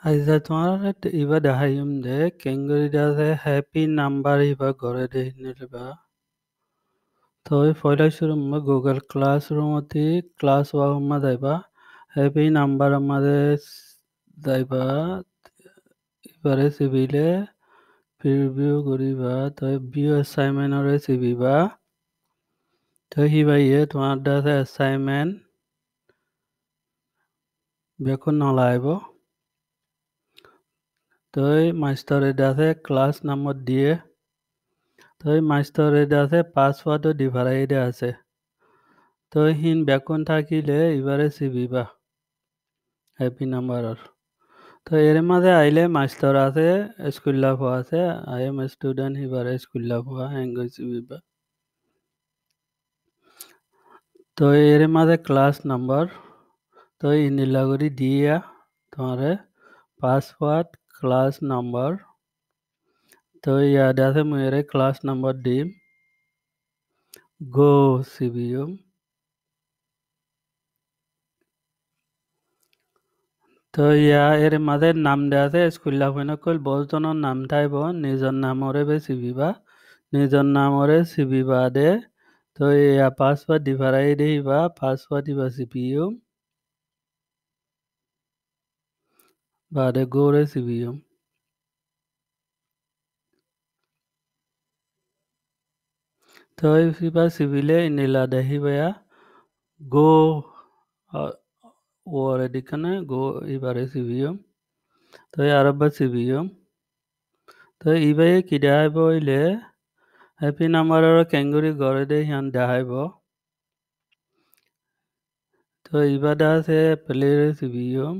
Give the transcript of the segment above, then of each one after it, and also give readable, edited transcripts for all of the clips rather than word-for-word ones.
Aizat তোমার ইবা দেখাইম দে কেঙ্গুরিটা যে happy number ইবা ঘরে দে নিলবা তো পয়লা শুরু গুগল ক্লাসরুমতি ক্লাস ওয়াহুম্মা যাইবা হ্যাপি নাম্বার আমাদের যাইবা এবারে সিভিলে প্রিভিউ করিবা তো ভিউ অ্যাসাইনমেন্টরে সিবিবা তো হিবাইয়ে তোমার দাসে অ্যাসাইনমেন্ট বেকুন নলাইব তো মাস্টারে দাসে ক্লাস নাম্বার দিয়ে তো মাস্টারে দাসে পাসওয়ার্ডও ডিভারাইডে আছে তো হিন বেকুন থাকিলে এবারে সিবিবা হ্যাপি নাম্বারর তো এর মাঝে আইলে মাস্টার আছে স্কুল লাভ আছে আই এম স্টুডেন্ট হিবারে স্কুল লাভ হ্যাঙ্গই সিবিবা তো এর মাঝে ক্লাস নাম্বার তো ইনিলা করি দিয়া তোমারে পাসওয়ার্ড ক্লাস নাম্বার তো ইয়াদ আছে মেরে ক্লাস নাম্বার দিম গো সিবিএম তো এর মাঝে নাম দেওয়া আছে স্কুল লাভ কল বলতনের নাম থাইব নিজের নামরে বে সিবিবা নিজের নামরে সিবিবা দে তো ইয়া পাসওয়ার্ড ডিভারাই দেইবা পাসওয়ার্ড দিবা সিপিএম বাদে গোরে সিবিএম তো ইবা সিবিলে ইনিলা দেহিবা গো ওরে দিখানে গো ইবারে সিবিএম তো আরবা সিবিএম তো ইবাই কি দেখাইব হইলে হ্যাপি নাম্বাৰৰ কেঙ্গুরি গড়ে দে হিয়ান দেখাইব তো ইবাদা আছে প্লেরে সিবিএম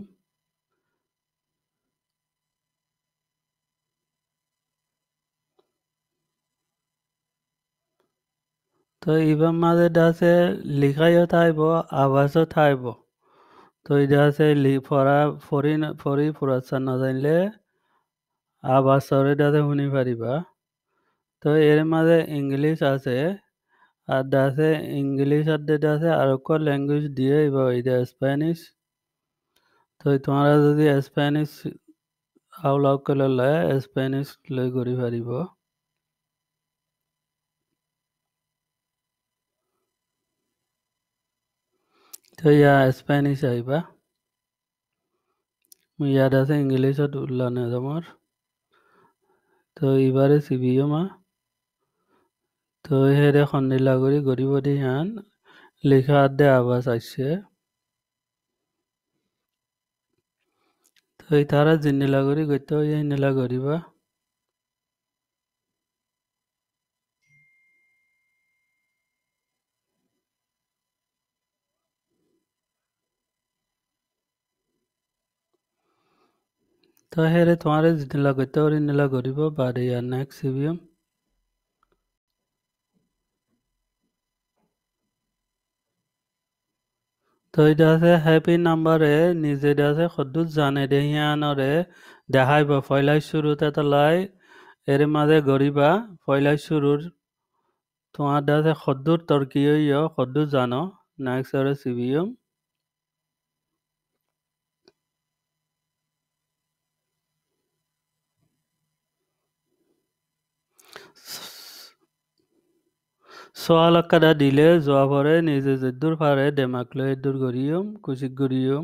তো ইবার মাঝে আছে লিখাইও থাইব আওয়াজও থাইব তো এটা আছে পড়া ফরি ফুরাচ্ছা না জানলে আওয়াজরে দাতে শুনি পারিবা তো এর মাঝে ইংলিশ আছে আর আছে ইংলিশ আর যেটা আছে আর ল্যাঙ্গুয়েজ দিয়ে এবার এটা স্প্যানিশ তো তোমরা যদি স্প্যানিশ আউলাও করে লয় স্প্যানিশ লৈ করি পারিব তো ইয়া স্প্যানিশ আইবা ইয়াদ আছে ইংলিশত উল্লানে তোমার তো এবারে সিবিও মা তো হেরে খন্দিলা করি গরিব দিহান লেখা দে আবাস আসছে তো এই তারা জিনিলা করি গইতে এই নিলা করিবা তো হেরে তোমারে জিনিলা গইতে ওরি নিলা করিব বাদে ইয়ার নেক্সট সিবিএম তো এটা আছে হ্যাপি নাম্বারে নিজে আছে সদুত জানে দেহিয়ানরে দেখাইব পয়লা শুরুতে তো লাই এর মাঝে গরিবা পয়লা শুরুর তোমার আছে সদুর তর্কিও সদুর জানো নেক্সট আর সিবিএম সোয়াল আকাদা দিলে যোৱা পরে নিজে যেদুর পারে দেমাকলো এদুর গরিয়ম কুচিক গরিয়ম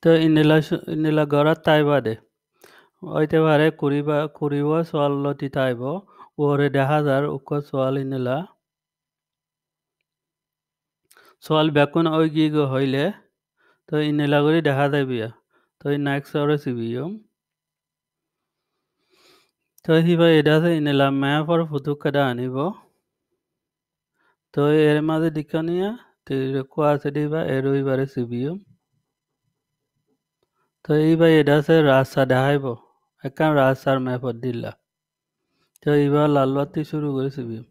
তো ইনিলা গড়াত তাইবা দে হইতে পারে কুড়িব সোয়াল লতি তাইব ওরে দেখা যার উক্ক সোয়াল ইনিলা সোয়াল বেকুন ওই গি হইলে তো ইনিলা করি দেখা যাইবিয়া তো নেক্সট ওরে সিবিয়ম তো হিবা এটা আছে ইনিলা ম্যাপর ফুতুক কাদা আনিব তো এর মাঝে দিকানিয়া তো কোয়া আছে দিবা এর ওইবারে সিবিয়ম তো এইবার এটা আছে রাস্তা দেখাইব একখান রাস্তার ম্যাপত দিলা তো এইবার লাল বাতি শুরু করে সিবিএম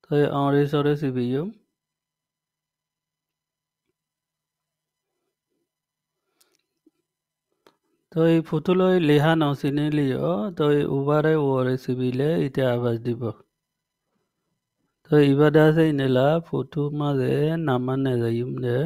তো অমৃতসরে সিবিএম তো এই ফুতুলৈ লিহা নচিনিলিও তো উবারে ওরে সিবিলে ইতে আবাজ দিব তো ibadah se inela foto maze naman nezayum de.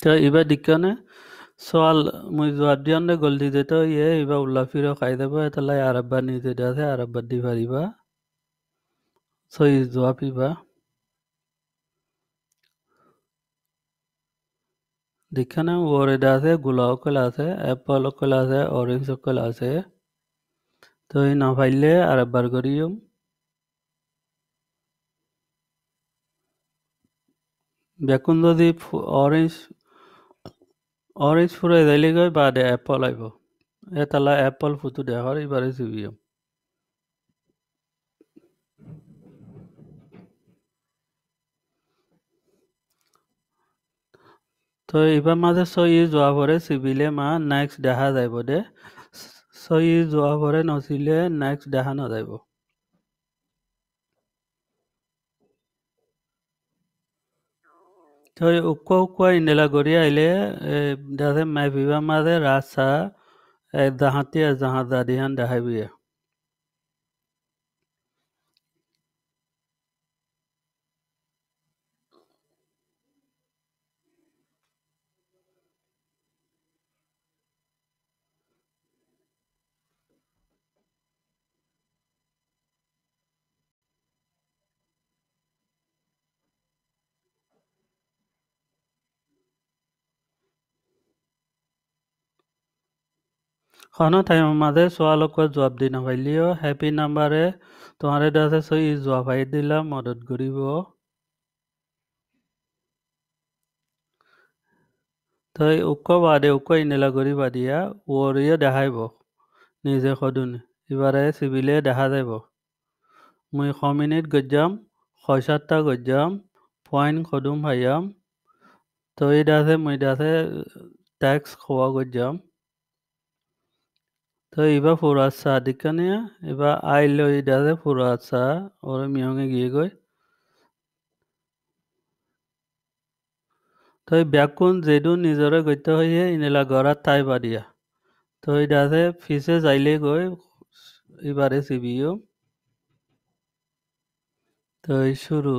তো iba dikkane soal mui jawab diande goldi de to ye iba ulla firo khai debo etalai arabba nije dase arabba di pariba so is jawab iba dikkane word আছে গোলা অকল আছে apple অকল আছে orange অকল আছে তো এই না পাইলে আরেকবার করিম বেকুন যদি orange ফুরাই যাইলে গই বাদে apple আইব এতালা apple ফুটু দেখার এবারে সিবিম তো এবার মাঝে সই যোৱা পৰে সিবিলে মা নেক্সট দেখা যাইব দে সই যোৱা পরে নচিলে নেক্সট দেখা নাযাইব তো উক্ক ইন্দেলা গড়ি আইলে দাদে মাইভিবা মাঝে রাসা জাহাতি জাহাজ দাদিহান দেখাইবিয়ে খানো টাইম মাঝে সোয়ালক জবাব দি নাপাইলিও হ্যাপি নাম্বারে তোমারে দাসে সই জবাব আই দিলা মদত করিব তই উক্ক বাদে উক্ক ইনেলা করি বাদিয়া ওরিয়ে দেখাইব নিজে সদুন এবারে সিবিলে দেখা যাইব মুই 100 মিনিট গজ্জাম 67টা গজ্জাম পয়েন্ট সদুম ভাইয়াম তই দাসে মুই দাসে ট্যাক্স খোয়া গজ্জাম তো এবার ফুরাচ্ছা দিকানে এবার আইলো ইদারে ফুরাচ্ছা ওরে মিয়ঙে গিয়ে গই তো ব্যাকুন যেদু নিজরে গত্য হইয়ে ইনেলা গড়াত তাই বাদিয়া তো ইদারে ফিসে যাইলে গই এবারে সিবিও তো শুরু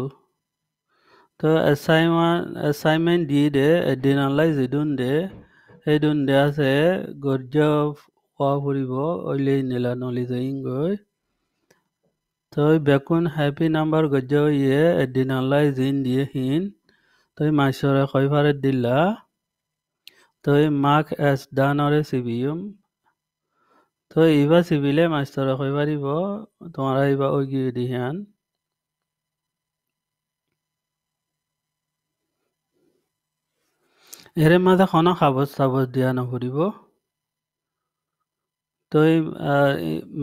তো অ্যাসাইনমেন্ট দি দে এদিন আলাই যেদুন দে সেইদুন দে আছে গর্জ পোৱা ফুৰিব ওইলে ইনেলা নলি যাইং গই তই বেকুন হ্যাপি নাম্বার গজ্জ ইয়ে এদিন আল্লাহ জিন দিয়ে হিন তই মাইসরে কইফারে দিলা তই মাক এস ডানরে সিবিউম তই ইবা সিবিলে মাইসরে কইফারিব তোমারা ইবা ওই গিয়ে দিহান এরে মাঝে খনা খাবজ সাবজ দিয়া নফুরিব তই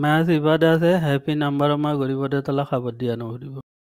ম্যাচ ইবাদ আছে হ্যাপি নাম্বার মা গরিব দে তলা খাবত দিয়া নফুরিব